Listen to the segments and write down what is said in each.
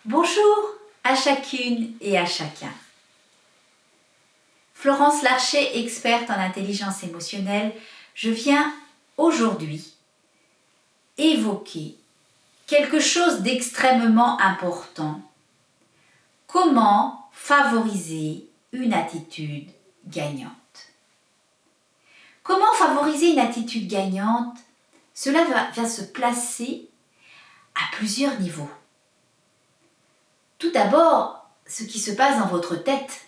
Bonjour à chacune et à chacun. Florence Larcher, experte en intelligence émotionnelle, je viens aujourd'hui évoquer quelque chose d'extrêmement important. Comment favoriser une attitude gagnante? Comment favoriser une attitude gagnante? Cela va se placer à plusieurs niveaux. Tout d'abord, ce qui se passe dans votre tête,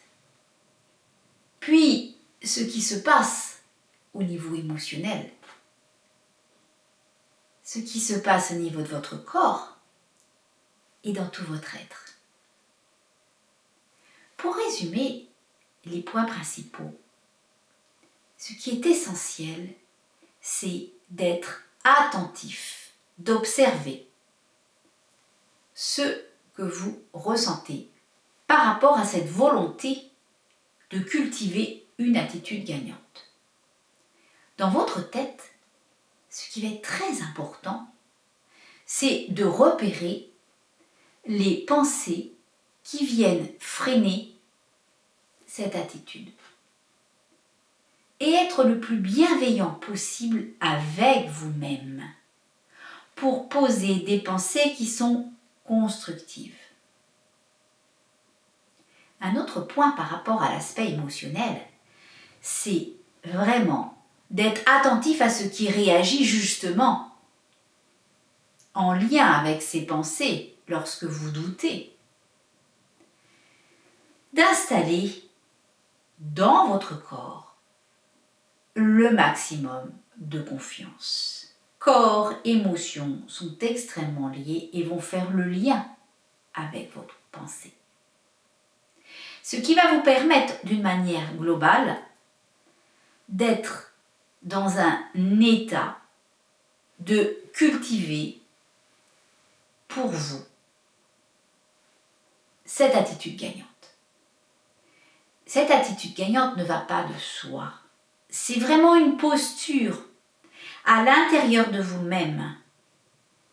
puis ce qui se passe au niveau émotionnel, ce qui se passe au niveau de votre corps et dans tout votre être. Pour résumer les points principaux, ce qui est essentiel, c'est d'être attentif, d'observer ce que vous ressentez par rapport à cette volonté de cultiver une attitude gagnante. Dans votre tête, ce qui va être très important, c'est de repérer les pensées qui viennent freiner cette attitude et être le plus bienveillant possible avec vous-même pour poser des pensées qui sont constructives. Un autre point par rapport à l'aspect émotionnel, c'est vraiment d'être attentif à ce qui réagit justement en lien avec ces pensées lorsque vous doutez. D'installer dans votre corps le maximum de confiance. Corps, émotions sont extrêmement liés et vont faire le lien avec votre pensée. Ce qui va vous permettre d'une manière globale d'être dans un état de cultiver pour vous cette attitude gagnante. Cette attitude gagnante ne va pas de soi. C'est vraiment une posture à l'intérieur de vous-même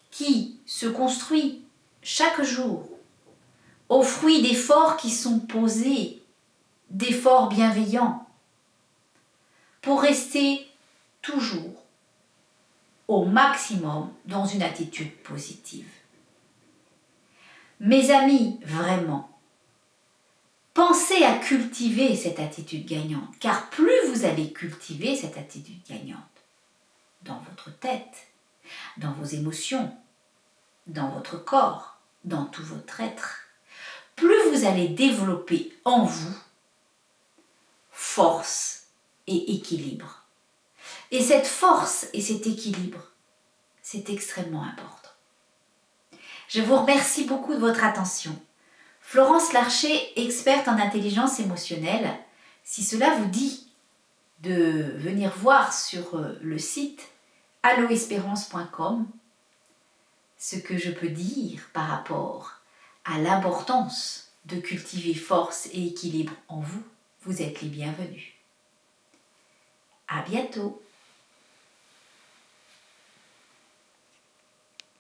qui se construit chaque jour au fruit d'efforts qui sont posés, d'efforts bienveillants, pour rester toujours au maximum dans une attitude positive. Mes amis, vraiment, pensez à cultiver cette attitude gagnante, car plus vous allez cultiver cette attitude gagnante dans votre tête, dans vos émotions, dans votre corps, dans tout votre être, plus vous allez développer en vous force et équilibre. Et cette force et cet équilibre, c'est extrêmement important. Je vous remercie beaucoup de votre attention. Florence Larcher, experte en intelligence émotionnelle. Si cela vous dit de venir voir sur le site alloespérance.com ce que je peux dire par rapport à l'importance de cultiver force et équilibre en vous, vous êtes les bienvenus. À bientôt.